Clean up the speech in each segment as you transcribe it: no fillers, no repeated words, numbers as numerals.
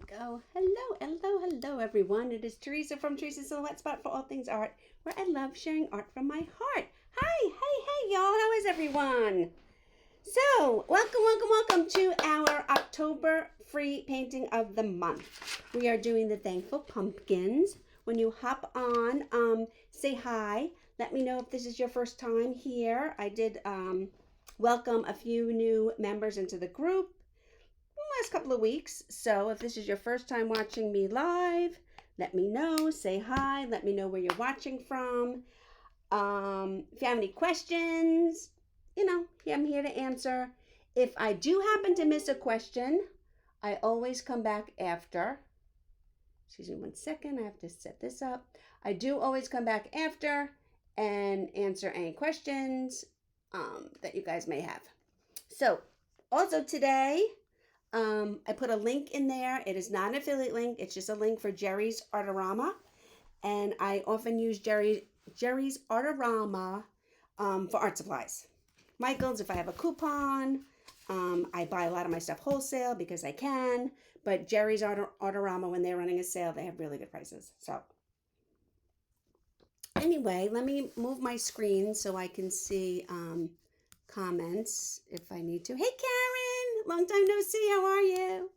go. Hello, everyone. It is Teresa from Teresa's Silhouette Spot for all things art, where I love sharing art from my heart. Hi, hey, y'all. How is everyone? So, welcome to our October free painting of the month. We are doing the Thankful Pumpkins. When you hop on, say hi. Let me know if this is your first time here. I did welcome a few new members into the group last couple of weeks. So if this is your first time watching me live, let me know. Say hi. Let me know where you're watching from. If you have any questions, I'm here to answer. If I do happen to miss a question, I always come back after. Excuse me 1 second. I have to set this up. I do always come back after and answer any questions that you guys may have. So also today, I put a link in there. It is not an affiliate link. It's just a link for Jerry's Artorama. And I often use Jerry's Artorama for art supplies. Michael's, if I have a coupon. I buy a lot of my stuff wholesale because I can. But Jerry's Artorama, when they're running a sale, they have really good prices. So anyway, let me move my screen so I can see comments if I need to. Hey, Karen! Long time no see. How are you?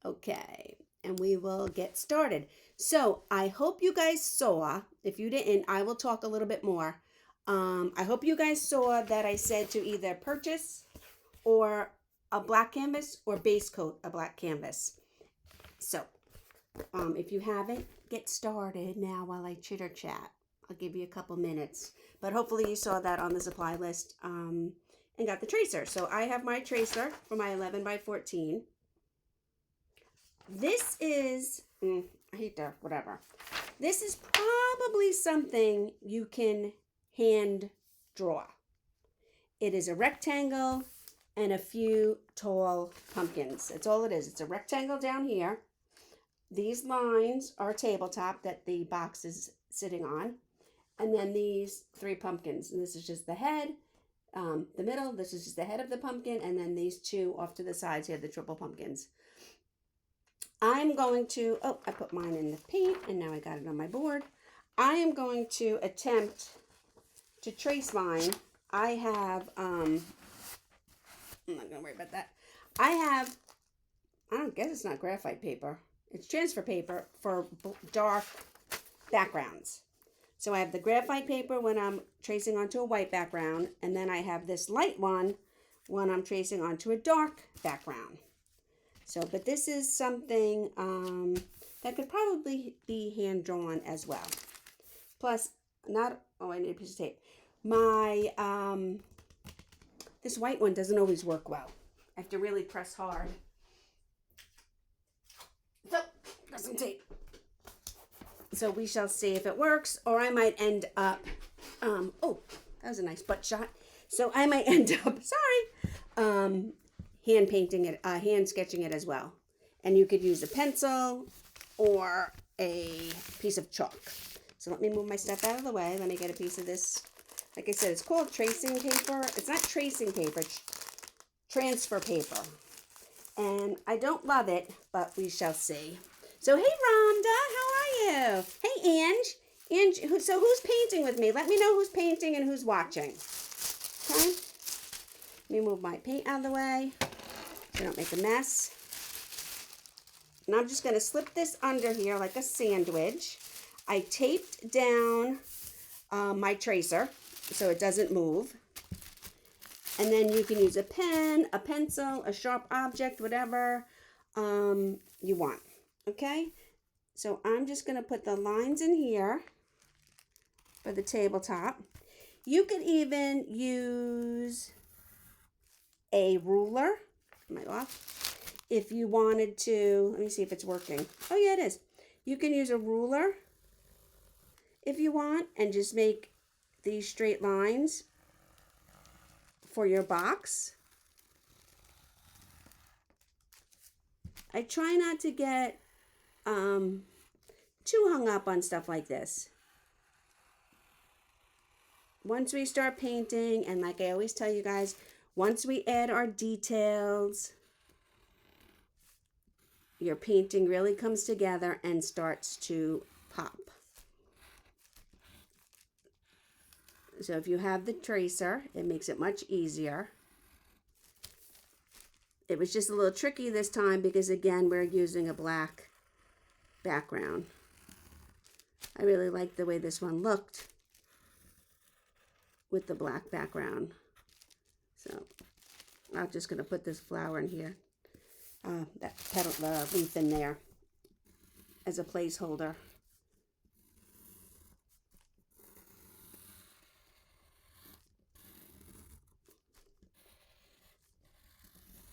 Okay, and we will get started. So I hope you guys saw. If you didn't, I will talk a little bit more. I hope you guys saw that I said to either purchase or a black canvas or base coat a black canvas. So if you haven't, get started now while I chitter chat. I'll give you a couple minutes, but hopefully you saw that on the supply list and got the tracer. So I have my tracer for my 11 by 14. This is, I hate to, whatever. This is probably something you can hand draw. It is a rectangle and a few tall pumpkins. That's all it is. It's a rectangle down here. These lines are tabletop that the box is sitting on. And then these 3 pumpkins. And this is just the head, the middle. This is just the head of the pumpkin. And then these 2 off to the sides here, the triple pumpkins. I'm going to, I put mine in the paint. And now I got it on my board. I am going to attempt to trace mine. I have, I'm not going to worry about that. I don't guess it's not graphite paper. It's transfer paper for dark backgrounds. So I have the graphite paper when I'm tracing onto a white background, and then I have this light one when I'm tracing onto a dark background. So, but this is something that could probably be hand drawn as well. Plus, I need a piece of tape. My, this white one doesn't always work well. I have to really press hard. So, got some tape. So we shall see if it works, or I might end up, oh, that was a nice butt shot. So I might end up, hand painting it, hand sketching it as well. And you could use a pencil or a piece of chalk. So let me move my stuff out of the way. Let me get a piece of this. Like I said, it's called tracing paper. It's not tracing paper, it's transfer paper. And I don't love it, but we shall see. So, hey, Rhonda, how are you? Hey, Ange, so who's painting with me? Let me know who's painting and who's watching. Okay? Let me move my paint out of the way so I don't make a mess. And I'm just going to slip this under here like a sandwich. I taped down my tracer so it doesn't move. And then you can use a pen, a pencil, a sharp object, whatever you want. Okay, so I'm just going to put the lines in here for the tabletop. You could even use a ruler. Am I off? If you wanted to, let me see if it's working. Oh yeah, it is. You can use a ruler if you want and just make these straight lines for your box. I try not to get too hung up on stuff like this. Once we start painting, and like I always tell you guys, once we add our details, your painting really comes together and starts to pop. So if you have the tracer, it makes it much easier. It was just a little tricky this time because, again, we're using a black background. I really like the way this one looked with the black background. So I'm just going to put this flower in here, that petal, the leaf in there as a placeholder.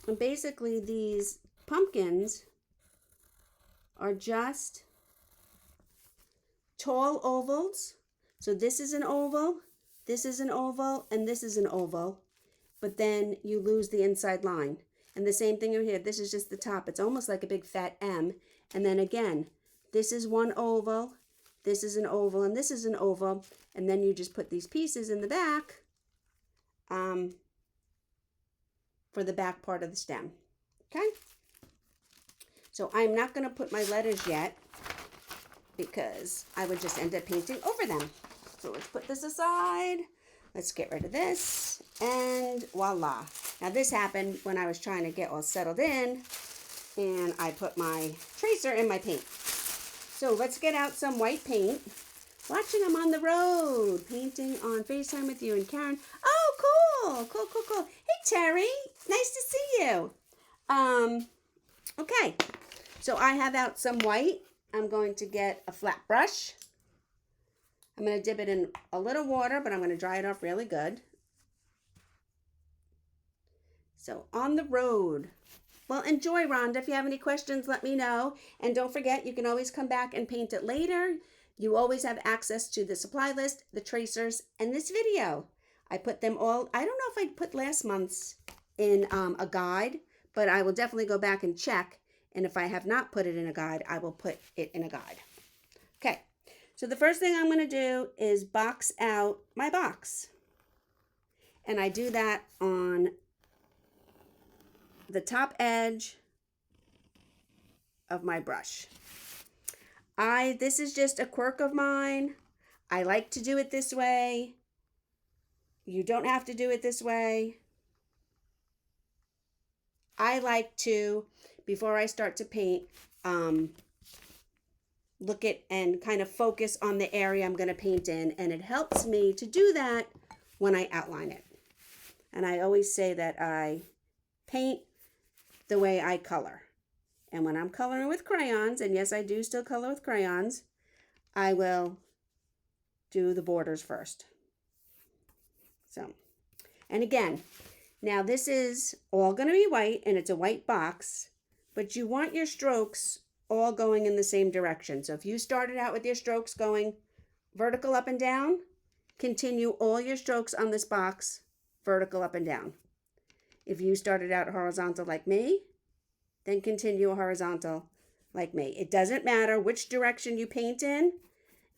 And basically these pumpkins are just tall ovals. So this is an oval, this is an oval, and this is an oval. But then you lose the inside line. And the same thing over here. This is just the top. It's almost like a big fat M. And then again, this is one oval, this is an oval, and this is an oval. And then you just put these pieces in the back for the back part of the stem. Okay? So I'm not going to put my letters yet because I would just end up painting over them. So let's put this aside. Let's get rid of this, and voila. Now this happened when I was trying to get all settled in, and I put my tracer in my paint. So let's get out some white paint. Watching them on the road, painting on FaceTime with you and Karen. Oh, cool. Hey, Terry, nice to see you. Okay, so I have out some white. I'm going to get a flat brush. I'm going to dip it in a little water, but I'm going to dry it off really good. So on the road. Well, enjoy, Rhonda. If you have any questions, let me know. And don't forget, you can always come back and paint it later. You always have access to the supply list, the tracers, and this video. I put them all. I don't know if I put last month's in a guide, but I will definitely go back and check. And if I have not put it in a guide, I will put it in a guide. Okay. So the first thing I'm going to do is box out my box. And I do that on the top edge of my brush. This is just a quirk of mine. I like to do it this way. You don't have to do it this way. I like to, before I start to paint, look at and kind of focus on the area I'm going to paint in, and it helps me to do that when I outline it. And I always say that I paint the way I color. And when I'm coloring with crayons, and yes, I do still color with crayons, I will do the borders first. So, and again, now this is all going to be white, and it's a white box, but you want your strokes all going in the same direction. So if you started out with your strokes going vertical up and down, continue all your strokes on this box vertical up and down. If you started out horizontal like me, then continue horizontal like me. It doesn't matter which direction you paint in,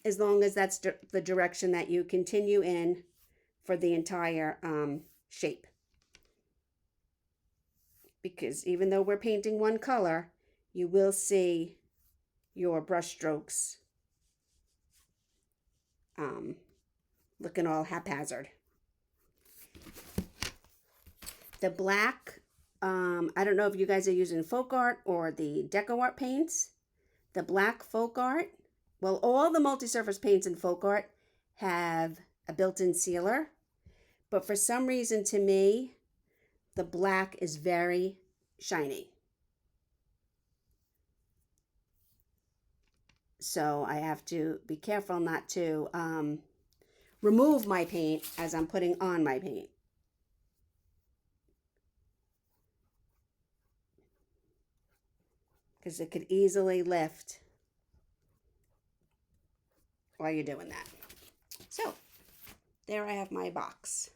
as long as that's the direction that you continue in for the entire shape. Because even though we're painting one color, you will see your brush strokes looking all haphazard. The black, I don't know if you guys are using folk art or the deco art paints. The black folk art, well, all the multi-surface paints in folk art have a built-in sealer. But for some reason, to me, the black is very shiny. So I have to be careful not to remove my paint as I'm putting on my paint. Because it could easily lift while you're doing that. So there I have my box.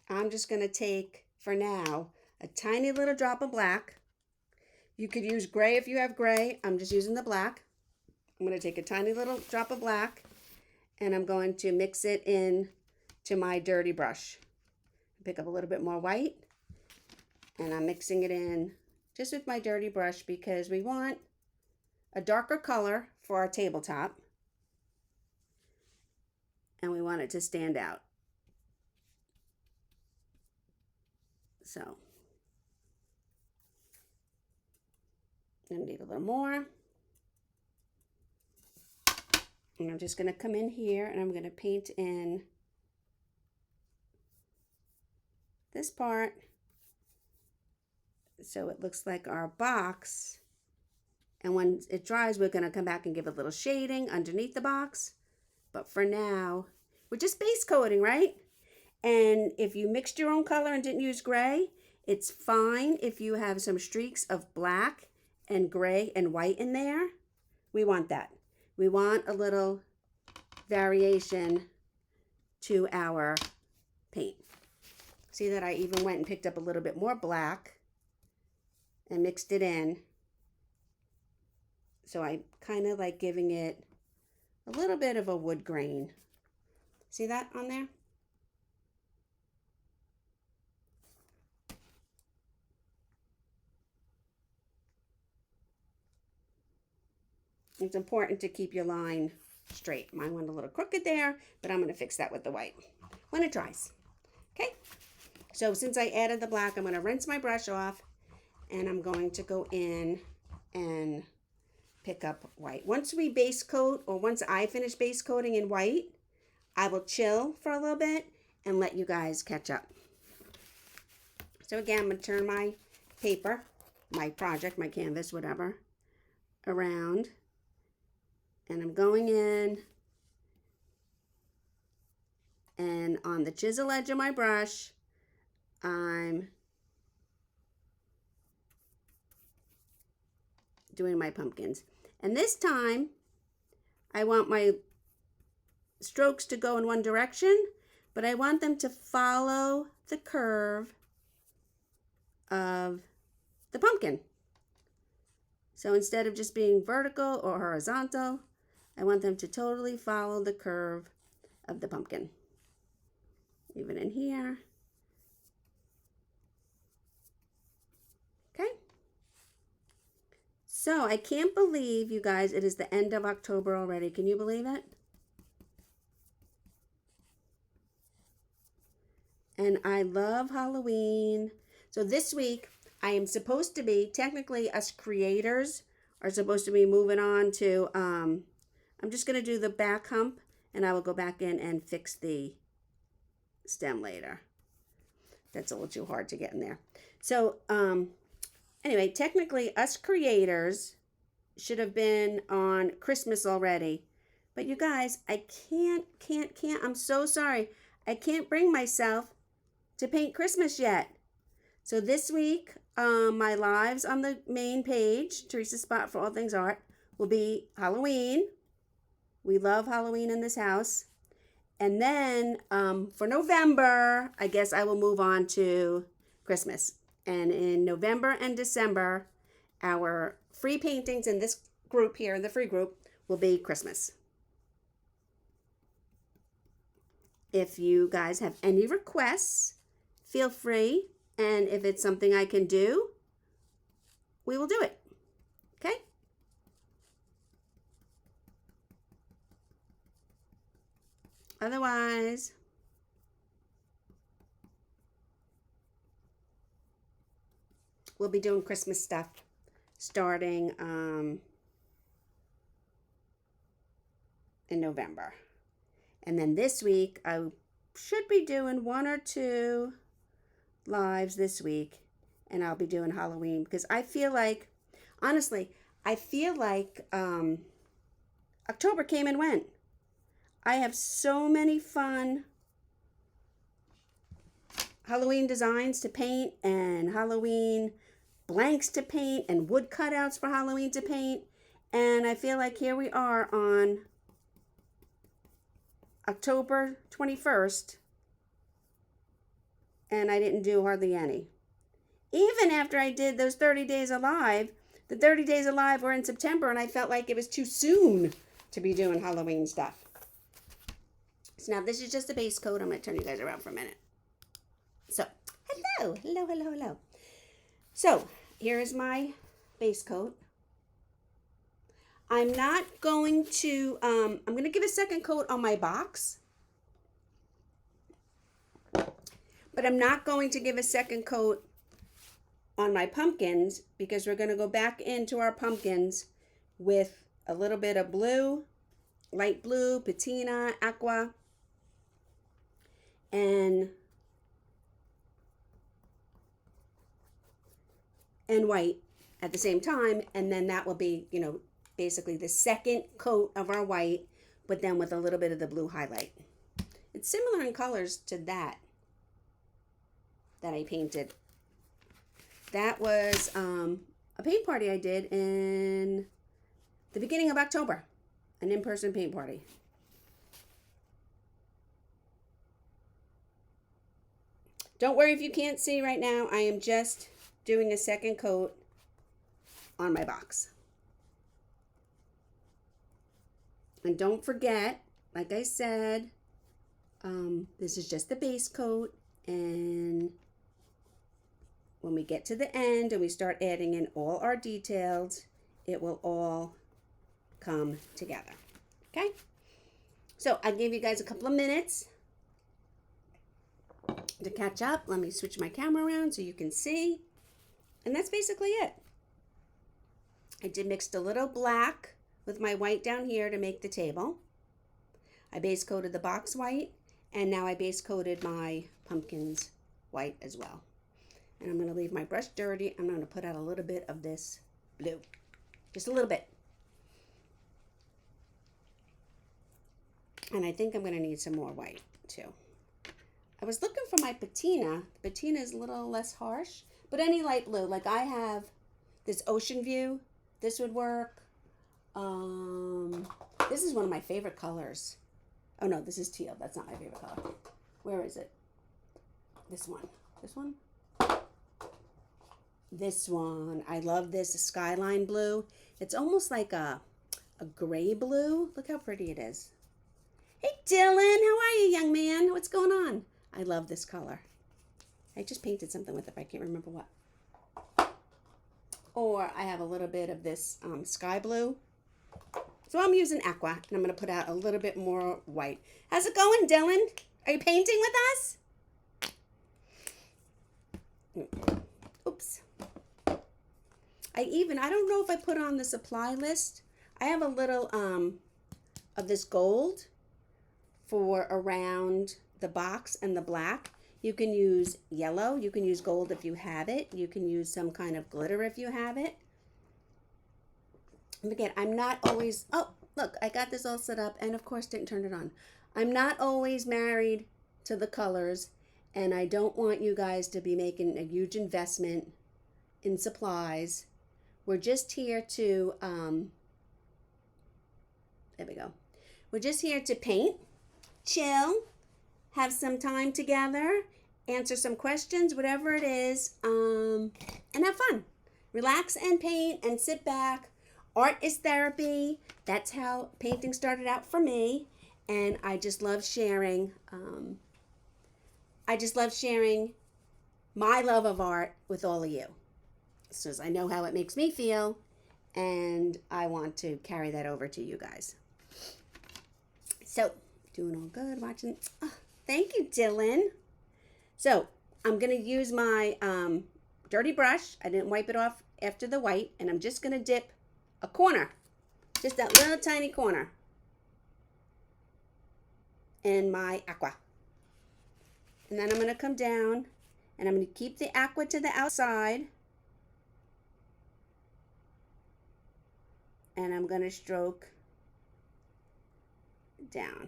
I'm just going to take, for now, a tiny little drop of black. You could use gray if you have gray. I'm just using the black. I'm going to take a tiny little drop of black, and I'm going to mix it in to my dirty brush. Pick up a little bit more white, and I'm mixing it in just with my dirty brush, because we want a darker color for our tabletop and we want it to stand out. So I'm going to need a little more. And I'm just going to come in here and I'm going to paint in this part so it looks like our box. And when it dries, we're going to come back and give a little shading underneath the box. But for now, we're just base coating, right? And if you mixed your own color and didn't use gray, it's fine if you have some streaks of black and gray and white in there. We want that. We want a little variation to our paint. See that I even went and picked up a little bit more black and mixed it in. So I kind of like giving it a little bit of a wood grain. See that on there? It's important to keep your line straight. Mine went a little crooked there, but I'm going to fix that with the white when it dries. Okay, so since I added the black, I'm going to rinse my brush off and I'm going to go in and pick up white. Once we base coat, or once I finish base coating in white, I will chill for a little bit and let you guys catch up. So again, I'm going to turn my paper, my project, my canvas, whatever, around. And I'm going in, and on the chisel edge of my brush, I'm doing my pumpkins. And this time, I want my strokes to go in one direction, but I want them to follow the curve of the pumpkin. So instead of just being vertical or horizontal, I want them to totally follow the curve of the pumpkin. Even in here. Okay. So I can't believe, you guys, it is the end of October already. Can you believe it? And I love Halloween. So this week, I am supposed to be, technically us creators are supposed to be moving on to, I'm just going to do the back hump and I will go back in and fix the stem later. That's a little too hard to get in there. So anyway, technically us creators should have been on Christmas already. But you guys, I can't. I'm so sorry. I can't bring myself to paint Christmas yet. So this week, my lives on the main page, Teresa's Spot for All Things Art, will be Halloween. We love Halloween in this house. And then for November, I guess I will move on to Christmas. And in November and December, our free paintings in this group here, in the free group, will be Christmas. If you guys have any requests, feel free. And if it's something I can do, we will do it. Okay? Otherwise, we'll be doing Christmas stuff starting in November. And then this week, I should be doing 1 or 2 lives this week. And I'll be doing Halloween because I feel like, honestly, I feel like October came and went. I have so many fun Halloween designs to paint and Halloween blanks to paint and wood cutouts for Halloween to paint. And I feel like here we are on October 21st and I didn't do hardly any. Even after I did those 30 Days Alive, the 30 Days Alive were in September and I felt like it was too soon to be doing Halloween stuff. So now this is just a base coat. I'm going to turn you guys around for a minute. So, hello. So, here is my base coat. I'm not going to, I'm going to give a second coat on my box. But I'm not going to give a second coat on my pumpkins because we're going to go back into our pumpkins with a little bit of blue, light blue, patina, aqua, and white at the same time. And then that will be, you know, basically the second coat of our white, but then with a little bit of the blue highlight. It's similar in colors to that I painted. That was a paint party I did in the beginning of October, an in-person paint party. Don't worry if you can't see right now. I am just doing a second coat on my box. And don't forget, like I said, this is just the base coat, and when we get to the end and we start adding in all our details, it will all come together. Okay? So I gave you guys a couple of minutes to catch up. Let me switch my camera around so you can see. And that's basically it. I did mix a little black with my white down here to make the table. I base coated the box white, and now I base coated my pumpkins white as well. And I'm going to leave my brush dirty. I'm going to put out a little bit of this blue. Just a little bit. And I think I'm going to need some more white too. I was looking for my patina. The patina is a little less harsh. But any light blue. Like I have this ocean view. This would work. This is one of my favorite colors. Oh no, this is teal. That's not my favorite color. Where is it? This one. This one? This one. I love this skyline blue. It's almost like a gray blue. Look how pretty it is. Hey Dylan, how are you, young man? What's going on? I love this color. I just painted something with it, but I can't remember what. Or I have a little bit of this sky blue. So I'm using aqua, and I'm going to put out a little bit more white. How's it going, Dylan? Are you painting with us? Oops. I don't know if I put on the supply list. I have a little of this gold for around the box and the black. You can use yellow. You can use gold if you have it. You can use some kind of glitter if you have it. And again, I'm not always, oh, look, I got this all set up and of course didn't turn it on. I'm not always married to the colors, and I don't want you guys to be making a huge investment in supplies. We're just here to, there we go. We're just here to paint, chill, have some time together, answer some questions, whatever it is, and have fun. Relax and paint and sit back. Art is therapy. That's how painting started out for me, and I just love sharing. I just love sharing my love of art with all of you. So I know how it makes me feel, and I want to carry that over to you guys. So, doing all good, watching. Oh, thank you, Dylan. So, I'm going to use my dirty brush. I didn't wipe it off after the white, and I'm just going to dip a corner, just that little tiny corner, in my aqua. And then I'm going to come down, and I'm going to keep the aqua to the outside, and I'm going to stroke down.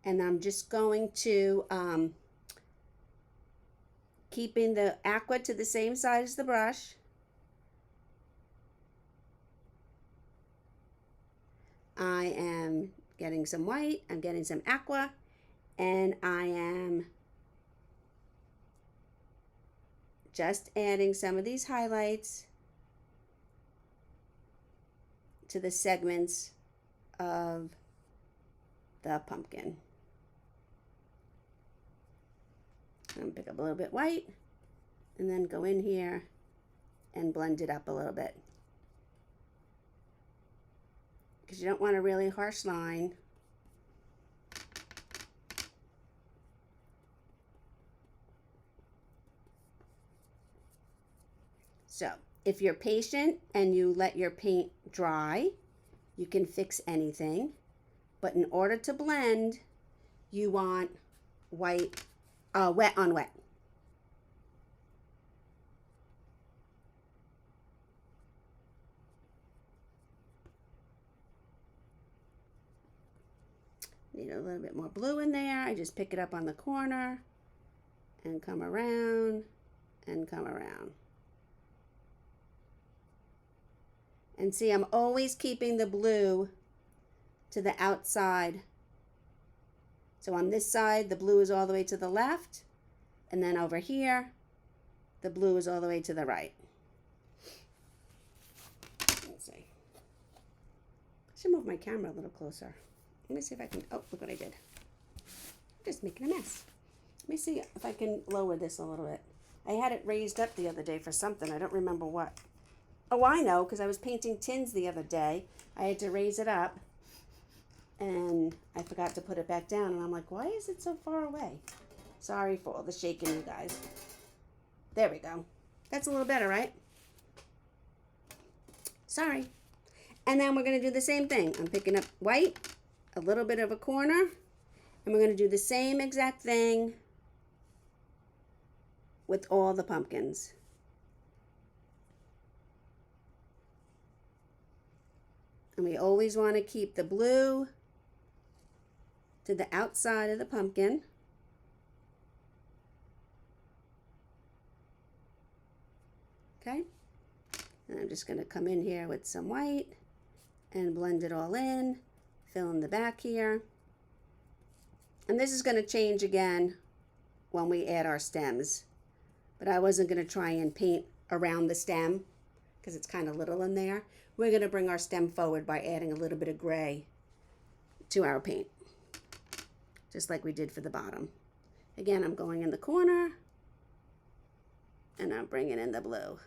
And I'm just going to, keeping the aqua to the same side as the brush. I am getting some white, I'm getting some aqua, and I am just adding some of these highlights to the segments of the pumpkin. I'm going to pick up a little bit white and then go in here and blend it up a little bit. Because you don't want a really harsh line. So, if you're patient and you let your paint dry, you can fix anything. But in order to blend, you want wet on wet. Need a little bit more blue in there. I just pick it up on the corner and come around and come around. And see, I'm always keeping the blue to the outside. So on this side, the blue is all the way to the left. And then over here, the blue is all the way to the right. Let's see. I should move my camera a little closer. Let me see if I can, oh, look what I did. I'm just making a mess. Let me see if I can lower this a little bit. I had it raised up the other day for something. I don't remember what. Oh, I know, because I was painting tins the other day. I had to raise it up, and I forgot to put it back down. And I'm like, why is it so far away? Sorry for all the shaking, you guys. There we go. That's a little better, right? Sorry. And then we're going to do the same thing. I'm picking up white, a little bit of a corner, and we're going to do the same exact thing with all the pumpkins. And we always want to keep the blue to the outside of the pumpkin. Okay? And I'm just going to come in here with some white and blend it all in, fill in the back here. And this is going to change again when we add our stems. But I wasn't going to try and paint around the stem because it's kind of little in there. We're going to bring our stem forward by adding a little bit of gray to our paint, just like we did for the bottom. Again, I'm going in the corner, and I'm bringing in the blue.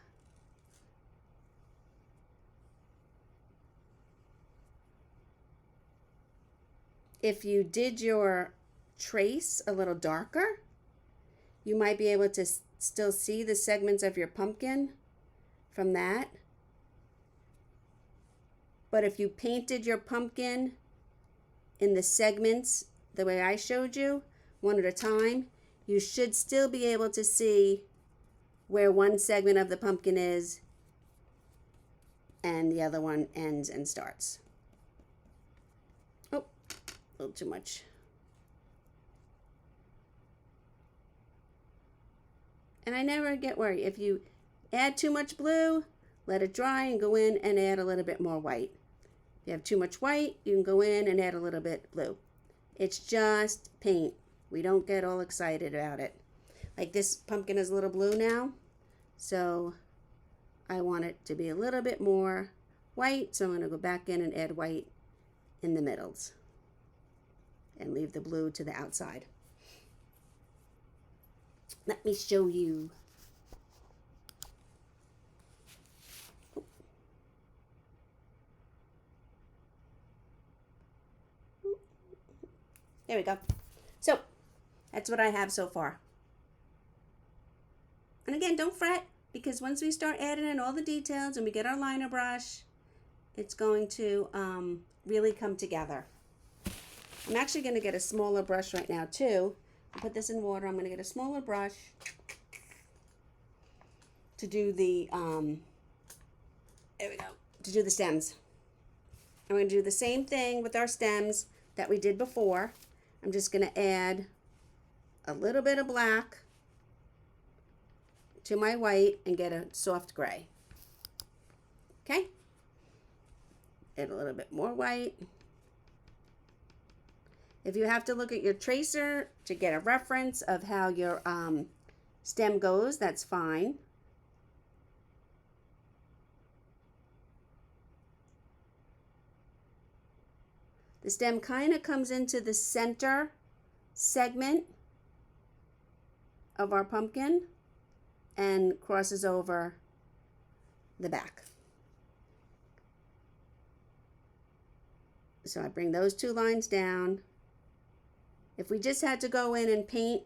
If you did your trace a little darker, you might be able to still see the segments of your pumpkin from that. But if you painted your pumpkin in the segments the way I showed you, one at a time, you should still be able to see where one segment of the pumpkin is and the other one ends and starts. Oh, a little too much. And I never get worried. If you add too much blue, let it dry and go in and add a little bit more white. If you have too much white, you can go in and add a little bit blue. It's just paint. We don't get all excited about it. Like this pumpkin is a little blue now, so I want it to be a little bit more white, so I'm going to go back in and add white in the middles and leave the blue to the outside. Let me show you. There we go. So that's what I have so far. And again, don't fret, because once we start adding in all the details and we get our liner brush, it's going to really come together. I'm actually going to get a smaller brush right now too. I'll put this in water. I'm going to get a smaller brush to do the, there we go, to do the stems. I'm going to do the same thing with our stems that we did before. I'm just going to add a little bit of black to my white and get a soft gray. Okay? Add a little bit more white. If you have to look at your tracer to get a reference of how your stem goes, that's fine. The stem kind of comes into the center segment of our pumpkin and crosses over the back. So I bring those two lines down. If we just had to go in and paint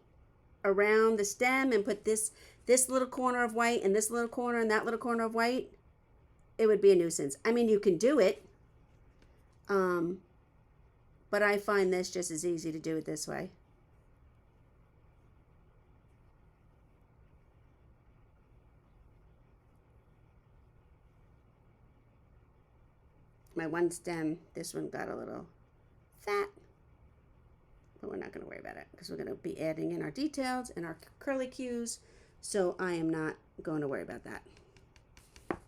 around the stem and put this little corner of white and this little corner and that little corner of white, it would be a nuisance. I mean, you can do it, but I find this just as easy to do it this way. My one stem, this one got a little fat, but we're not going to worry about it because we're going to be adding in our details and our acrylic hues, so I am not going to worry about that.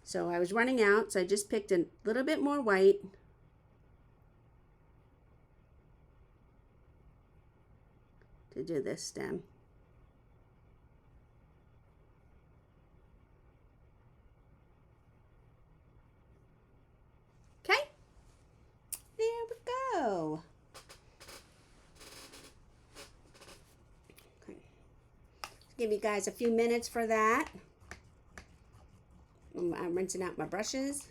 So I was running out, so I just picked a little bit more white. To do this stem. Okay, there we go. Okay, give you guys a few minutes for that. I'm rinsing out my brushes.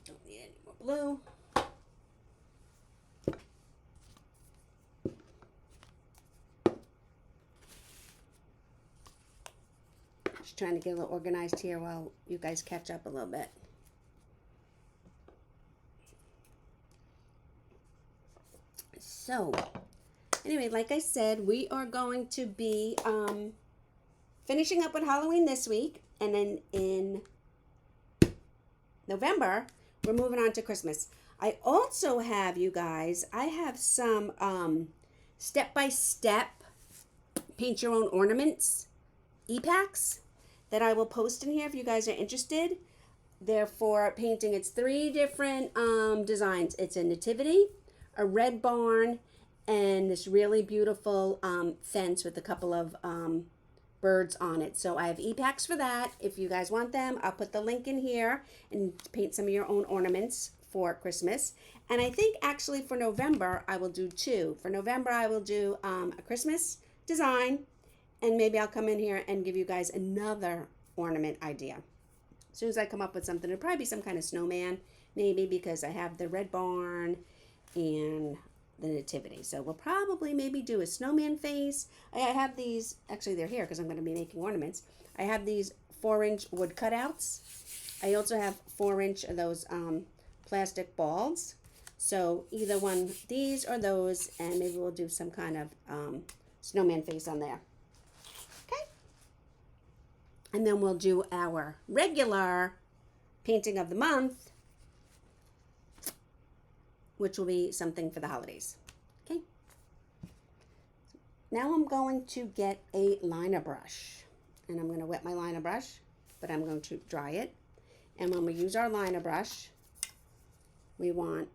Don't need any more blue. Just trying to get a little organized here while you guys catch up a little bit. So, anyway, like I said, we are going to be finishing up with Halloween this week, and then in November, we're moving on to Christmas. I also have, you guys, I have some step-by-step paint your own ornaments e-packs that I will post in here if you guys are interested. They're for painting. It's 3 different designs. It's a nativity, a red barn, and this really beautiful fence with a couple of birds on it. So I have e-packs for that. If you guys want them, I'll put the link in here and paint some of your own ornaments for Christmas. And I think actually for November, I will do 2. For November, I will do a Christmas design, and maybe I'll come in here and give you guys another ornament idea. As soon as I come up with something, it'll probably be some kind of snowman, maybe, because I have the red barn and the nativity. So we'll probably maybe do a snowman face. I have these, actually they're here because I'm going to be making ornaments. I have these 4-inch wood cutouts. I also have 4-inch of those plastic balls. So either one, these or those, and maybe we'll do some kind of snowman face on there. Okay. And then we'll do our regular painting of the month, which will be something for the holidays. Okay. Now I'm going to get a liner brush, and I'm going to wet my liner brush, but I'm going to dry it. And when we use our liner brush, we want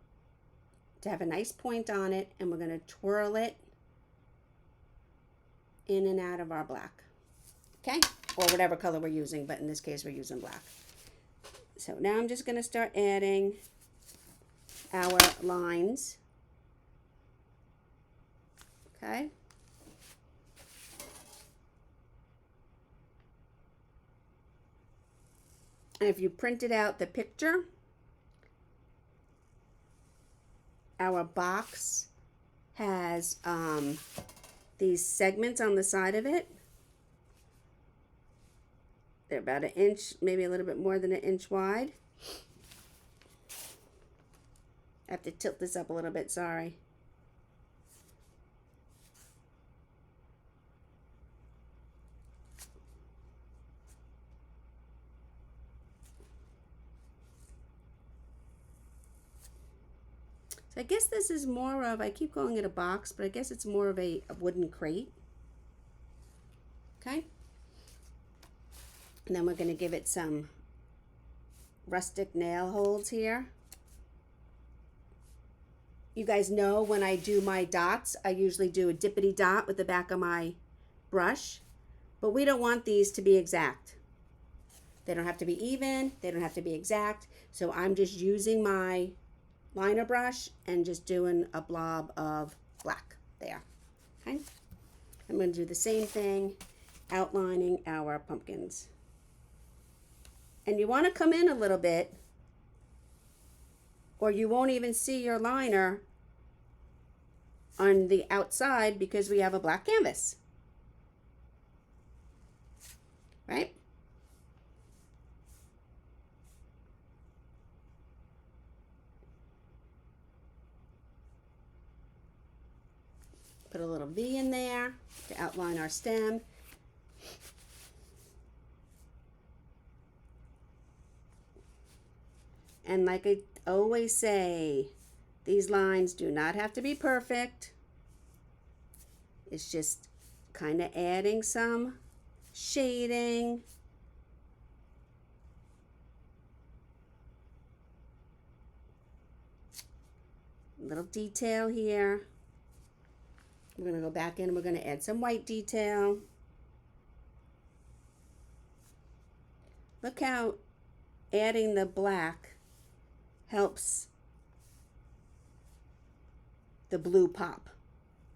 to have a nice point on it, and we're going to twirl it in and out of our black. Okay? Or whatever color we're using, but in this case we're using black. So now I'm just going to start adding our lines. Okay? And if you printed out the picture, our box has these segments on the side of it. They're about 1 inch, maybe a little bit more than 1 inch wide. I have to tilt this up a little bit, sorry. So I guess this is more of, I keep calling it a box, but I guess it's more of a wooden crate. Okay? And then we're going to give it some rustic nail holes here. you guys know when I do my dots, I usually do a dippity dot with the back of my brush, but we don't want these to be exact. They don't have to be even, they don't have to be exact, so I'm just using my liner brush and just doing a blob of black there. Okay, I'm going to do the same thing, outlining our pumpkins. And you want to come in a little bit, or you won't even see your liner on the outside because we have a black canvas, right? Put a little V in there to outline our stem. And like I always say, these lines do not have to be perfect. It's just kind of adding some shading. Little detail here. We're going to go back in and we're going to add some white detail. Look how adding the black helps the blue pop.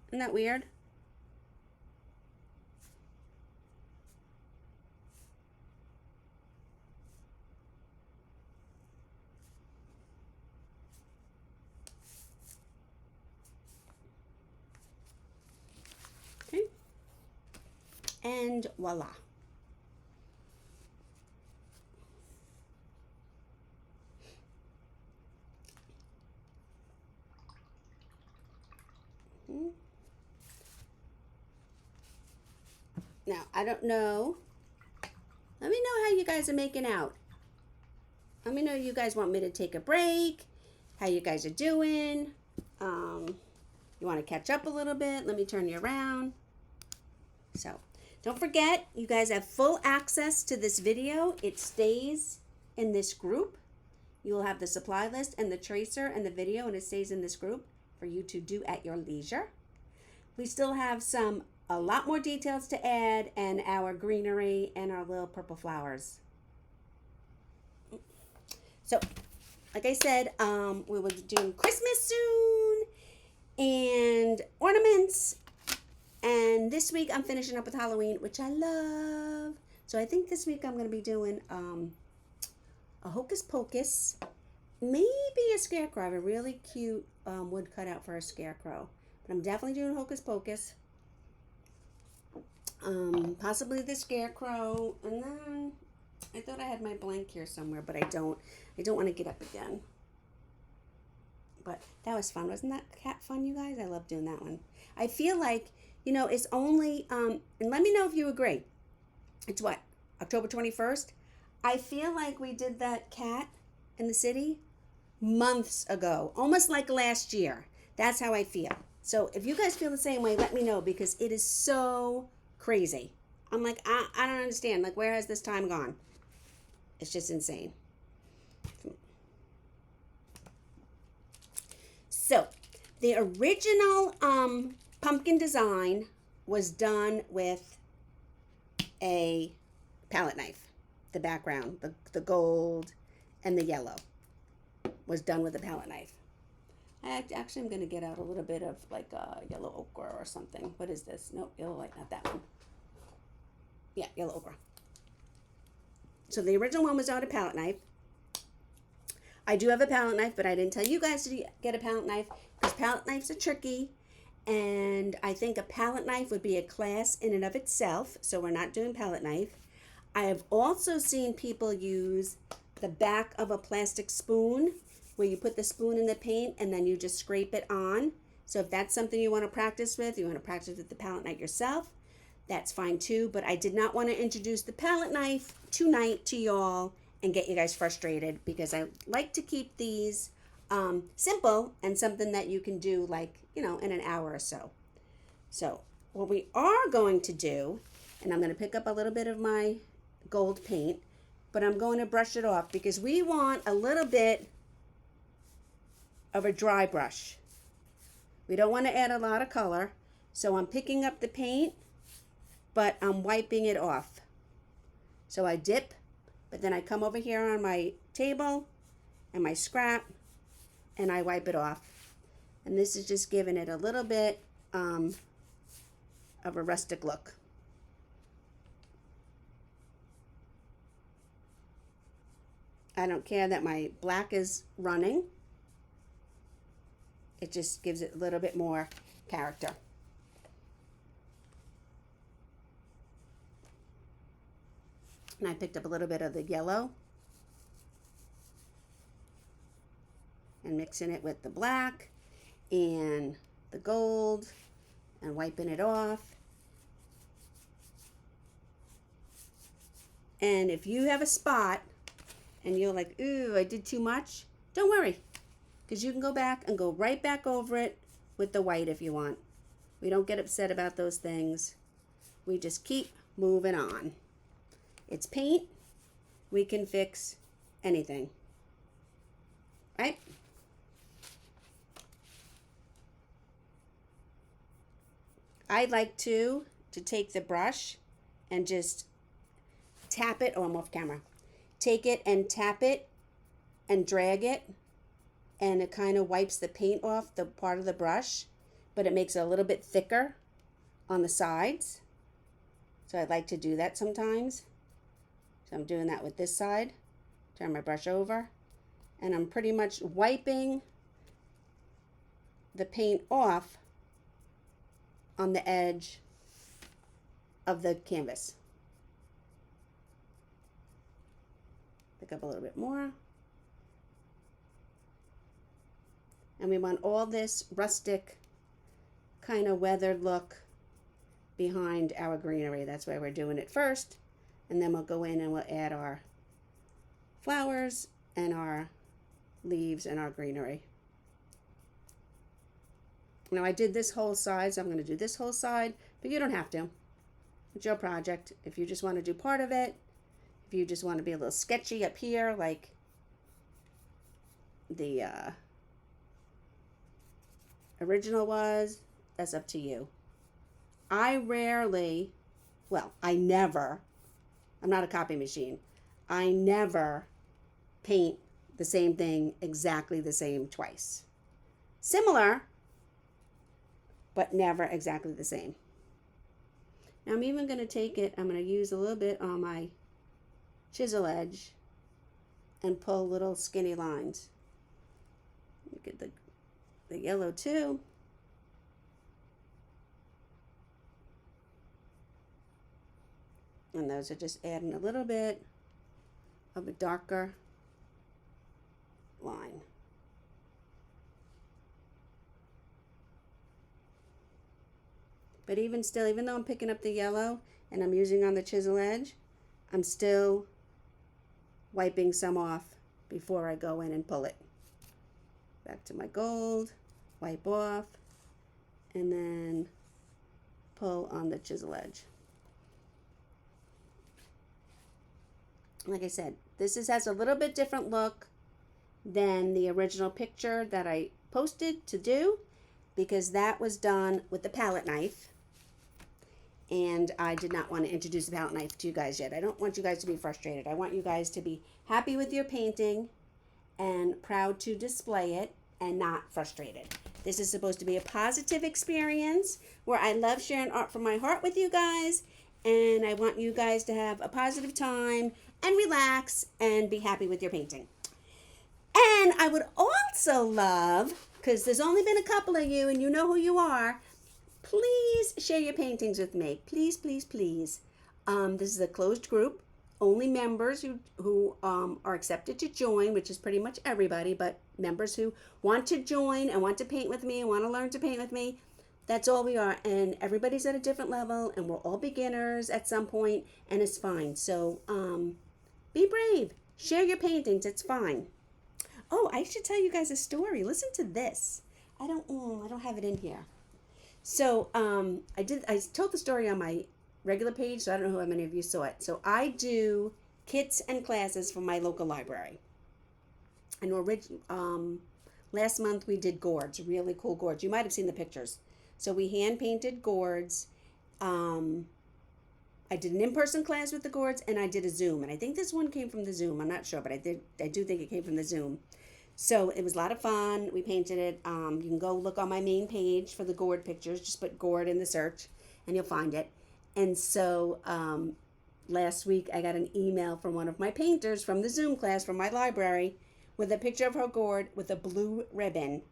Isn't that weird? Okay. And voila. Now, I don't know. Let me know how you guys are making out. Let me know if you guys want me to take a break, how you guys are doing. You want to catch up a little bit? Let me turn you around. So, don't forget, you guys have full access to this video. It stays in this group. You will have the supply list and the tracer and the video, and it stays in this group for you to do at your leisure. We still have a lot more details to add, and our greenery and our little purple flowers. So, like I said, we will be doing Christmas soon and ornaments. And this week I'm finishing up with Halloween, which I love. So I think this week I'm going to be doing a hocus pocus, maybe a scarecrow. I have a really cute wood cut out for a scarecrow. But I'm definitely doing hocus pocus. Possibly the scarecrow, and then I thought I had my blank here somewhere, but I don't want to get up again. But that was fun. Wasn't that cat fun, you guys? I love doing that one. I feel like, you know, it's only, and let me know if you agree. It's what, October 21st? I feel like we did that cat in the city months ago, almost like last year. That's how I feel. So if you guys feel the same way, let me know, because it is so crazy. I'm like, I don't understand. Like, where has this time gone? It's just insane. So, the original pumpkin design was done with a palette knife. The background, the gold and the yellow was done with a palette knife. Actually, I'm going to get out a little bit of like yellow ochre or something. What is this? Nope, yellow light, not that one. Yeah, yellow ochre. So the original one was on a palette knife. I do have a palette knife, but I didn't tell you guys to get a palette knife because palette knives are tricky. And I think a palette knife would be a class in and of itself. So we're not doing palette knife. I have also seen people use the back of a plastic spoon, where you put the spoon in the paint and then you just scrape it on. So if that's something you want to practice with, you want to practice with the palette knife yourself, that's fine too. But I did not want to introduce the palette knife tonight to y'all and get you guys frustrated, because I like to keep these simple and something that you can do, like, you know, in an hour or so. So what we are going to do, and I'm going to pick up a little bit of my gold paint, but I'm going to brush it off because we want a little bit of a dry brush. We don't want to add a lot of color. So I'm picking up the paint, but I'm wiping it off. So I dip, but then I come over here on my table and my scrap, and I wipe it off. And this is just giving it a little bit of a rustic look. I don't care that my black is running. It just gives it a little bit more character. And I picked up a little bit of the yellow and mixing it with the black and the gold and wiping it off. And if you have a spot and you're like, ooh, I did too much, don't worry, because you can go back and go right back over it with the white if you want. We don't get upset about those things. We just keep moving on. It's paint. We can fix anything, right? I like to take the brush and just tap it. Oh, I'm off camera. Take it and tap it and drag it, and it kind of wipes the paint off the part of the brush, but it makes it a little bit thicker on the sides. So I like to do that sometimes. So I'm doing that with this side. Turn my brush over, and I'm pretty much wiping the paint off on the edge of the canvas. Pick up a little bit more. And we want all this rustic kind of weathered look behind our greenery. That's why we're doing it first. And then we'll go in and we'll add our flowers and our leaves and our greenery. Now I did this whole side, so I'm going to do this whole side, but you don't have to. It's your project. If you just want to do part of it, if you just want to be a little sketchy up here, like the original was, that's up to you. I rarely, well, I never, I'm not a copy machine. I never paint the same thing exactly the same twice. Similar, but never exactly the same. Now I'm even going to take it, I'm going to use a little bit on my chisel edge and pull little skinny lines. Look at the yellow too. And those are just adding a little bit of a darker line. But even still, even though I'm picking up the yellow and I'm using on the chisel edge, I'm still wiping some off before I go in and pull it. Back to my gold, wipe off, and then pull on the chisel edge. Like I said, this has a little bit different look than the original picture that I posted to do, because that was done with the palette knife. And I did not want to introduce the palette knife to you guys yet. I don't want you guys to be frustrated. I want you guys to be happy with your painting and proud to display it and not frustrated. This is supposed to be a positive experience where I love sharing art from my heart with you guys. And I want you guys to have a positive time and relax and be happy with your painting. And I would also love, because there's only been a couple of you and you know who you are, please share your paintings with me. Please, please, please. This is a closed group. Only members who are accepted to join, which is pretty much everybody, but members who want to join and want to paint with me and want to learn to paint with me, that's all we are. And everybody's at a different level, and we're all beginners at some point, and it's fine. So be brave. Share your paintings. It's fine. Oh, I should tell you guys a story. Listen to this. I don't have it in here. So I told the story on my regular page, so I don't know how many of you saw it. So I do kits and classes for my local library. And Last month we did gourds, really cool gourds. You might have seen the pictures. So we hand painted gourds. I did an in-person class with the gourds, and I did a Zoom. And I think this one came from the Zoom. I'm not sure, but I do think it came from the Zoom. So it was a lot of fun. We painted it. You can go look on my main page for the gourd pictures. Just put gourd in the search, and you'll find it. And so last week I got an email from one of my painters from the Zoom class from my library with a picture of her gourd with a blue ribbon,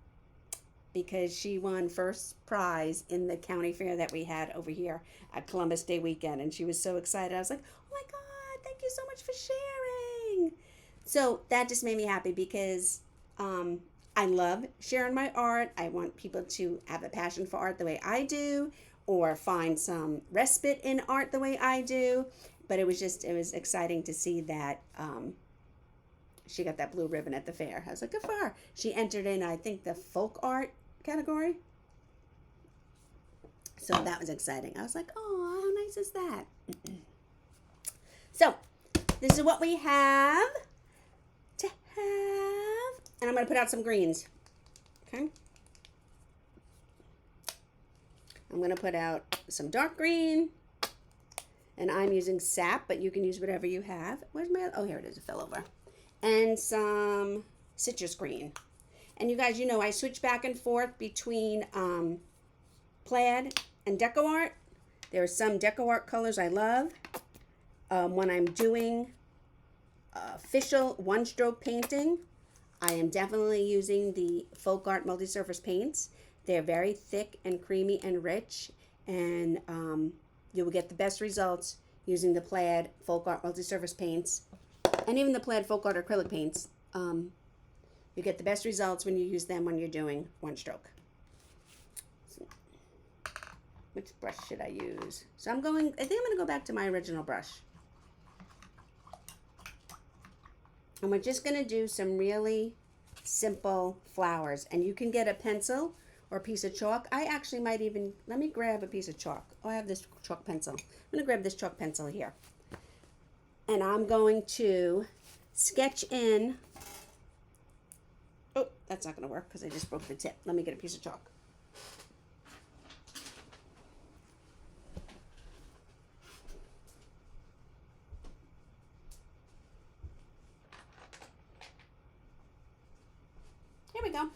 because she won first prize in the county fair that we had over here at Columbus Day weekend. And she was so excited. I was like, oh my God, thank you so much for sharing. So that just made me happy, because I love sharing my art. I want people to have a passion for art the way I do, or find some respite in art the way I do. But it was exciting to see that she got that blue ribbon at the fair. I was like, good for her. She entered in, I think, the folk art category. So that was exciting. I was like, oh, how nice is that? So this is what we have to have. And I'm going to put out some greens. Okay. I'm going to put out some dark green. And I'm using sap, but you can use whatever you have. Where's my, oh, here it is. It fell over. And some citrus green. And you guys, you know, I switch back and forth between plaid and deco art. There are some deco art colors I love. When I'm doing official one-stroke painting, I am definitely using the folk art multi-surface paints. They're very thick and creamy and rich, and you will get the best results using the plaid folk art multi-surface paints, and even the plaid folk art acrylic paints. You get the best results when you use them when you're doing one stroke. So, which brush should I use? So I think I'm going to go back to my original brush. And we're just going to do some really simple flowers. And you can get a pencil or a piece of chalk. I actually might even, let me grab a piece of chalk. Oh, I have this chalk pencil. I'm going to grab this chalk pencil here. And I'm going to sketch in. Oh, that's not going to work because I just broke the tip. Let me get a piece of chalk. Here we go.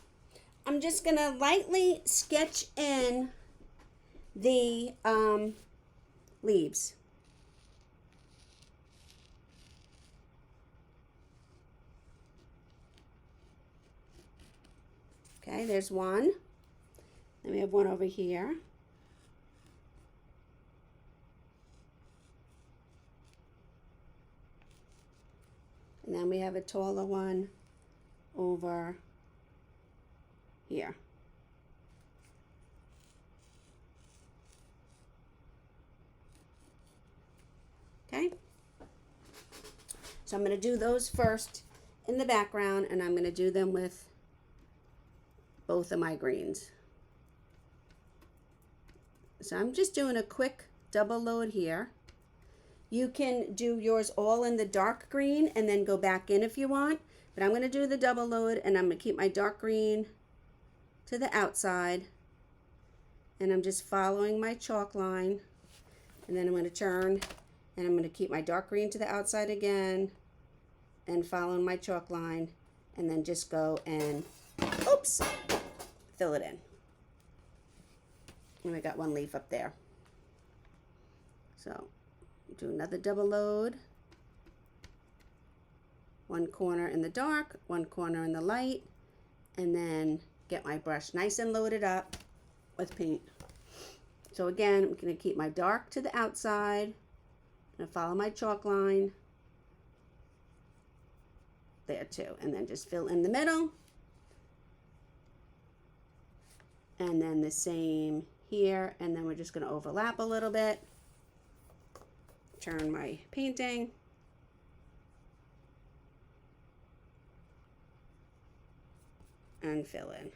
I'm just going to lightly sketch in the leaves. Okay, there's one. Then we have one over here. And then we have a taller one over here. Okay. So I'm going to do those first in the background, and I'm going to do them with both of my greens. So I'm just doing a quick double load here. You can do yours all in the dark green and then go back in if you want, but I'm going to do the double load, and I'm going to keep my dark green to the outside, and I'm just following my chalk line, and then I'm going to turn, and I'm going to keep my dark green to the outside again and following my chalk line, and then just go and oops, fill it in. And we got one leaf up there. So do another double load. One corner in the dark, one corner in the light, and then get my brush nice and loaded up with paint. So again, I'm going to keep my dark to the outside. I'm going to follow my chalk line there too, and then just fill in the middle. And then the same here, and then we're just going to overlap a little bit. Turn my painting. And fill in.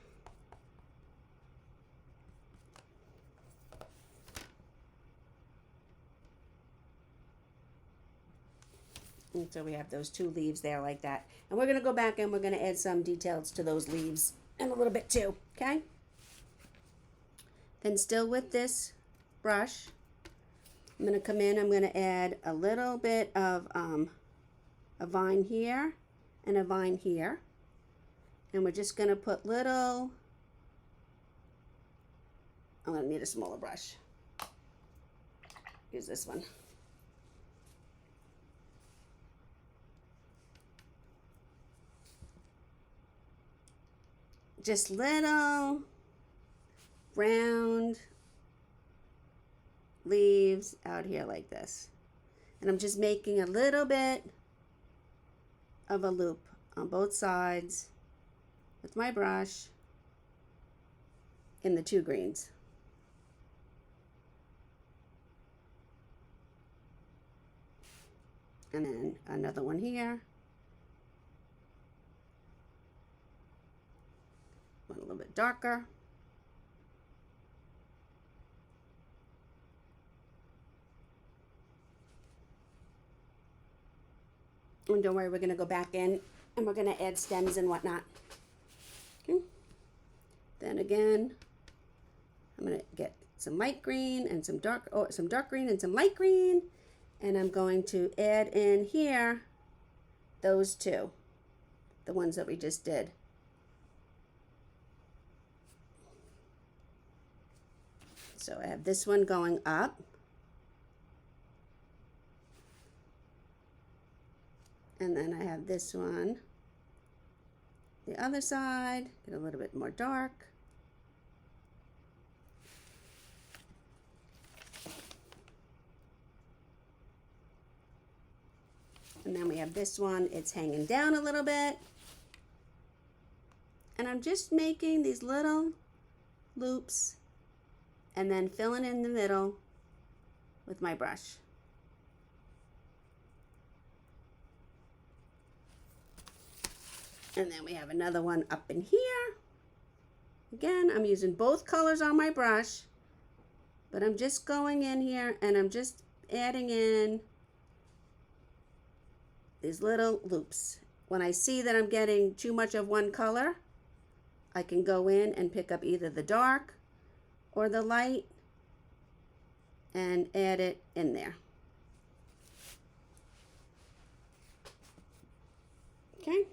And so we have those two leaves there like that. And we're going to go back and we're going to add some details to those leaves and a little bit too, okay? Then still with this brush, I'm going to come in, I'm going to add a little bit of a vine here and a vine here. And we're just going to put little, I'm going to need a smaller brush. Use this one. Just little round leaves out here like this. And I'm just making a little bit of a loop on both sides with my brush in the two greens. And then another one here. One a little bit darker. And don't worry, we're going to go back in and we're going to add stems and whatnot. Okay. Then again, I'm going to get some light green and some dark green and some light green. And I'm going to add in here those two, the ones that we just did. So I have this one going up. And then I have this one, the other side, get a little bit more dark. And then we have this one, it's hanging down a little bit. And I'm just making these little loops and then filling in the middle with my brush. And then we have another one up in here. Again, I'm using both colors on my brush, but I'm just going in here and I'm just adding in these little loops. When I see that I'm getting too much of one color, I can go in and pick up either the dark or the light and add it in there. Okay.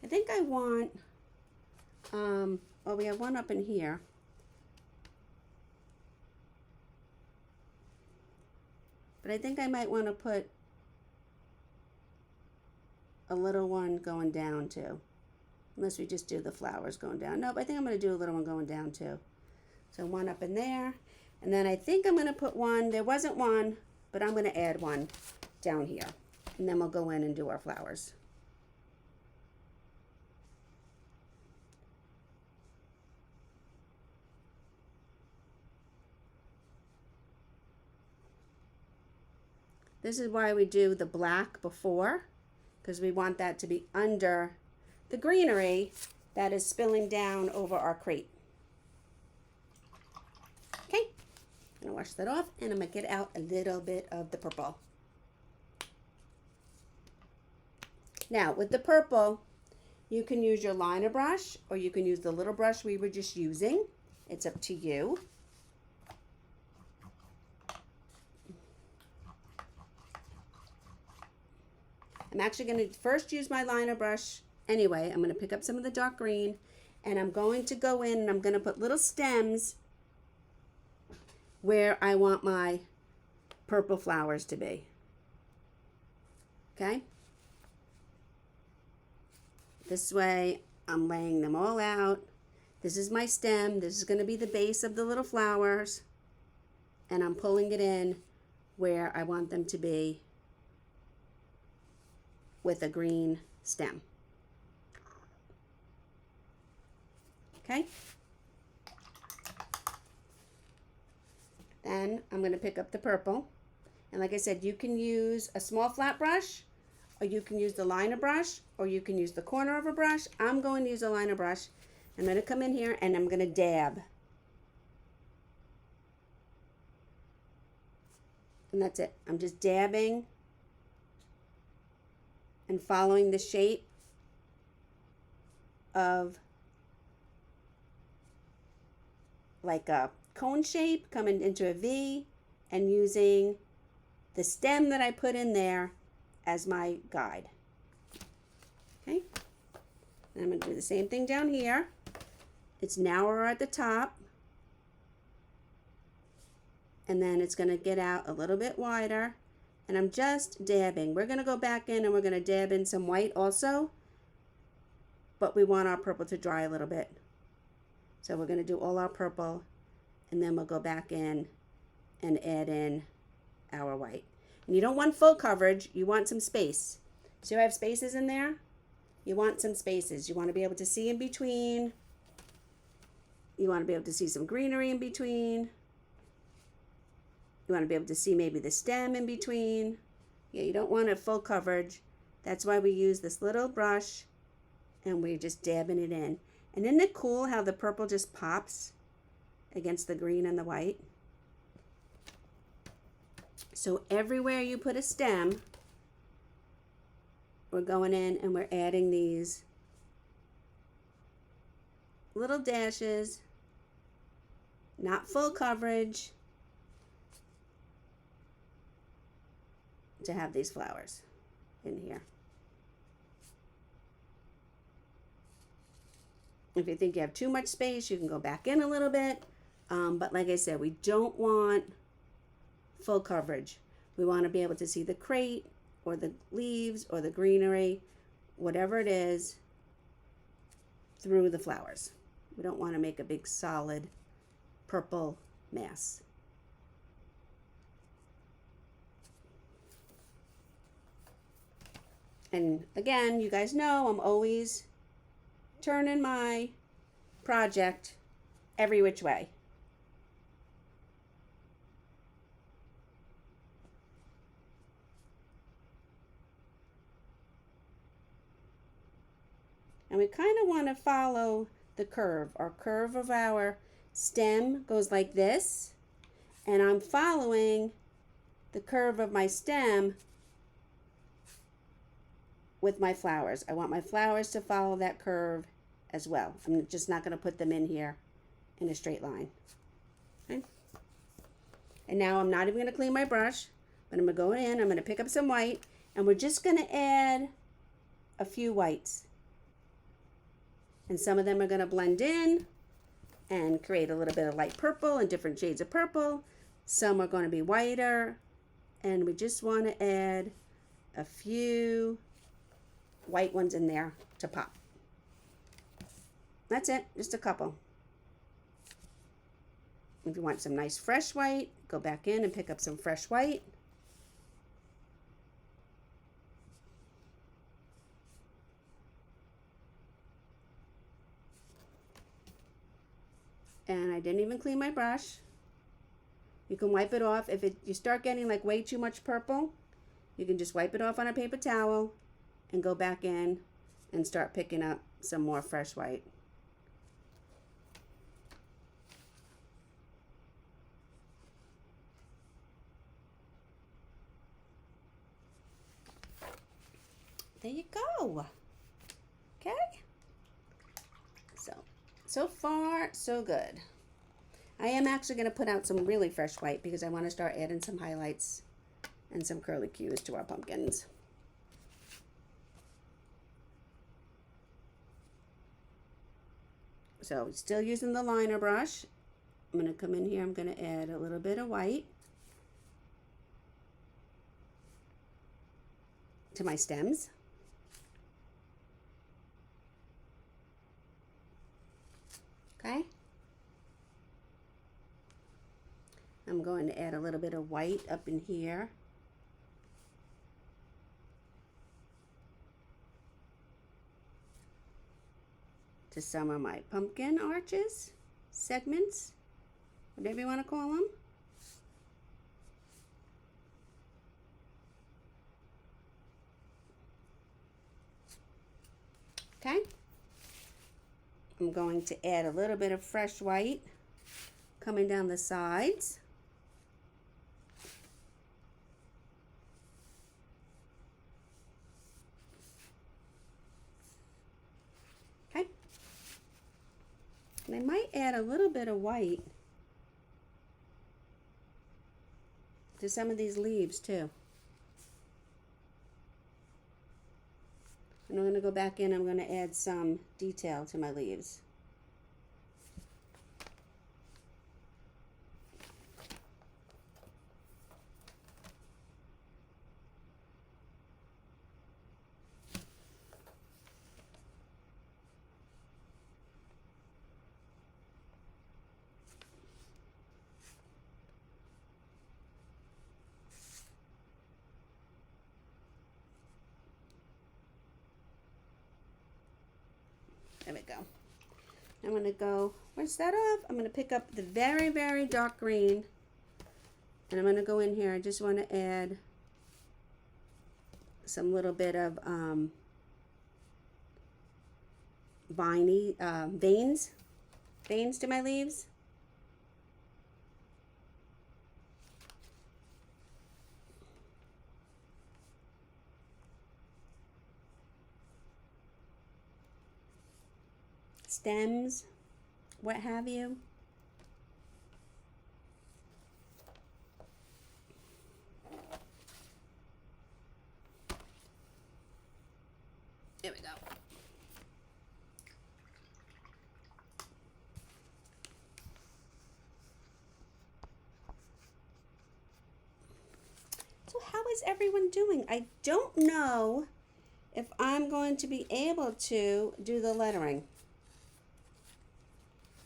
I think I want, we have one up in here. But I think I might want to put a little one going down too. Unless we just do the flowers going down. Nope, I think I'm going to do a little one going down too. So one up in there. And then I think I'm going to put one, there wasn't one, but I'm going to add one down here. And then we'll go in and do our flowers. This is why we do the black before, because we want that to be under the greenery that is spilling down over our crate. Okay, I'm gonna wash that off and I'm gonna get out a little bit of the purple. Now with the purple, you can use your liner brush or you can use the little brush we were just using. It's up to you. I'm actually going to first use my liner brush anyway. I'm going to pick up some of the dark green and I'm going to go in and I'm going to put little stems where I want my purple flowers to be. Okay? This way I'm laying them all out. This is my stem. This is going to be the base of the little flowers. And I'm pulling it in where I want them to be with a green stem. Okay? Then I'm going to pick up the purple. And like I said, you can use a small flat brush, or you can use the liner brush, or you can use the corner of a brush. I'm going to use a liner brush. I'm going to come in here and I'm going to dab. And that's it. I'm just dabbing and following the shape of like a cone shape coming into a V and using the stem that I put in there as my guide. Okay, and I'm going to do the same thing down here. It's narrower at the top, and then it's going to get out a little bit wider, and I'm just dabbing. We're going to go back in and we're going to dab in some white also, but we want our purple to dry a little bit. So we're going to do all our purple, and then we'll go back in and add in our white. And you don't want full coverage, you want some space. So I have spaces in there. You want some spaces. You want to be able to see in between. You want to be able to see some greenery in between. You want to be able to see maybe the stem in between. Yeah, you don't want a full coverage. That's why we use this little brush and we're just dabbing it in. And isn't it cool how the purple just pops against the green and the white? So everywhere you put a stem, we're going in and we're adding these little dashes, not full coverage, to have these flowers in here. If you think you have too much space, you can go back in a little bit. But like I said, we don't want full coverage. We want to be able to see the crate or the leaves or the greenery, whatever it is, through the flowers. We don't want to make a big solid purple mass. And again, you guys know I'm always turning my project every which way. And we kind of want to follow the curve. Our curve of our stem goes like this, and I'm following the curve of my stem with my flowers. I want my flowers to follow that curve as well. I'm just not going to put them in here in a straight line. Okay? And now I'm not even going to clean my brush, but I'm going to go in, I'm going to pick up some white, and we're just going to add a few whites. And some of them are going to blend in and create a little bit of light purple and different shades of purple. Some are going to be whiter, and we just want to add a few white ones in there to pop. That's it, just a couple. If you want some nice fresh white, go back in and pick up some fresh white. And I didn't even clean my brush. You can wipe it off. If you start getting like way too much purple, you can just wipe it off on a paper towel and go back in and start picking up some more fresh white. There you go. Okay. So far, so good. I am actually going to put out some really fresh white because I want to start adding some highlights and some curlicues to our pumpkins. So still using the liner brush. I'm going to come in here, I'm going to add a little bit of white to my stems. Okay. I'm going to add a little bit of white up in here. To some of my pumpkin arches, segments, whatever you want to call them. Okay. I'm going to add a little bit of fresh white coming down the sides. Okay. And I might add a little bit of white to some of these leaves too. And I'm going to go back in, I'm going to add some detail to my leaves. There we go. I'm going to go, rinse that off. I'm going to pick up the very, very dark green. And I'm going to go in here. I just want to add some little bit of veins to my leaves. Stems, what have you. There we go. So how is everyone doing? I don't know if I'm going to be able to do the lettering.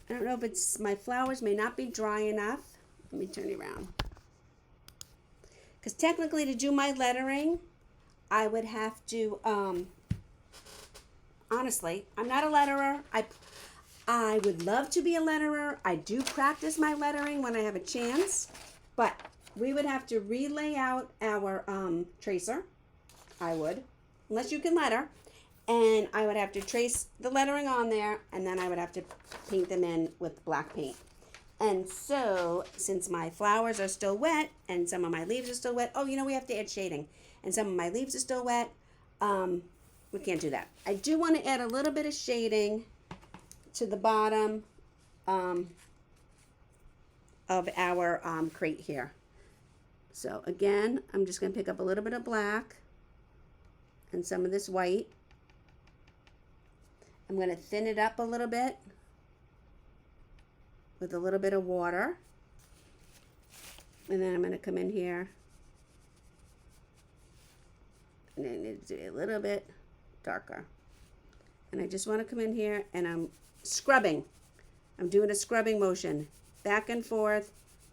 I don't know if it's, my flowers may not be dry enough. Let me turn it around. Because technically to do my lettering, I would have to, honestly, I'm not a letterer. I would love to be a letterer. I do practice my lettering when I have a chance. But we would have to relay out our tracer. I would, unless you can letter. And I would have to trace the lettering on there, and then I would have to paint them in with black paint. And so, since my flowers are still wet, and some of my leaves are still wet, oh, you know, we have to add shading. And some of my leaves are still wet, we can't do that. I do want to add a little bit of shading to the bottom of our crate here. So again, I'm just going to pick up a little bit of black and some of this white. I'm going to thin it up a little bit with a little bit of water. And then I'm going to come in here and then do it a little bit darker. And I just want to come in here and I'm scrubbing. I'm doing a scrubbing motion. Back and forth,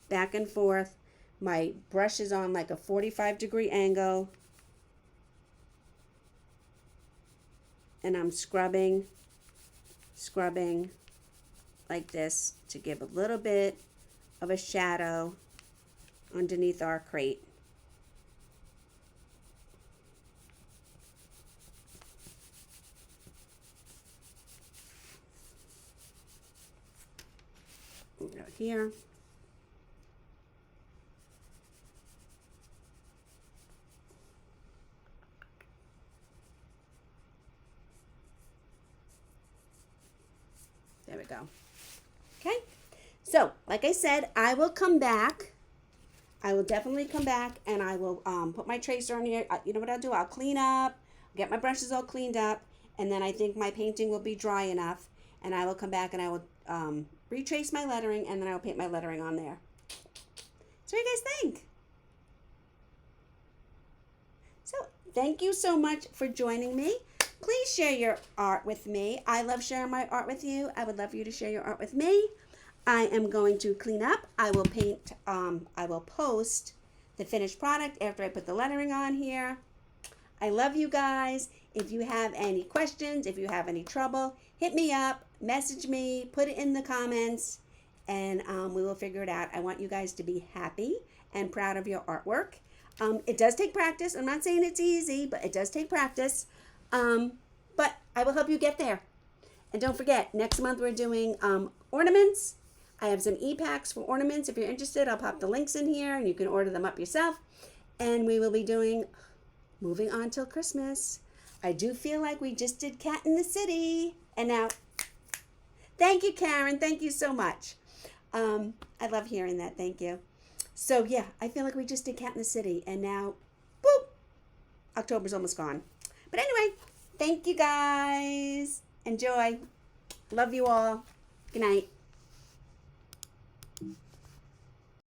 back and forth. My brush is on like a 45-degree angle. And I'm scrubbing like this to give a little bit of a shadow underneath our crate. Out here. There we go. Okay. So, like I said, I will come back. I will definitely come back and I will put my tracer on here. You know what I'll do? I'll clean up, get my brushes all cleaned up, and then I think my painting will be dry enough. And I will come back and I will retrace my lettering, and then I will paint my lettering on there. So what do you guys think? So, thank you so much for joining me. Please share your art with me. I love sharing my art with you. I would love for you to share your art with me. I am going to clean up. I will paint, I will post the finished product after I put the lettering on here. I love you guys. If you have any questions, if you have any trouble, hit me up, message me, put it in the comments, and we will figure it out. I want you guys to be happy and proud of your artwork. It does take practice. I'm not saying it's easy, but it does take practice. But I will help you get there. And don't forget, next month we're doing ornaments. I have some e-packs for ornaments. If you're interested, I'll pop the links in here and you can order them up yourself. And we will be doing Moving On Till Christmas. I do feel like we just did Cat in the City. And now, Thank you, Karen. Thank you so much. I love hearing that. Thank you. So, yeah, I feel like we just did Cat in the City, and now, boop, October's almost gone. But anyway, thank you, guys. Enjoy. Love you all. Good night.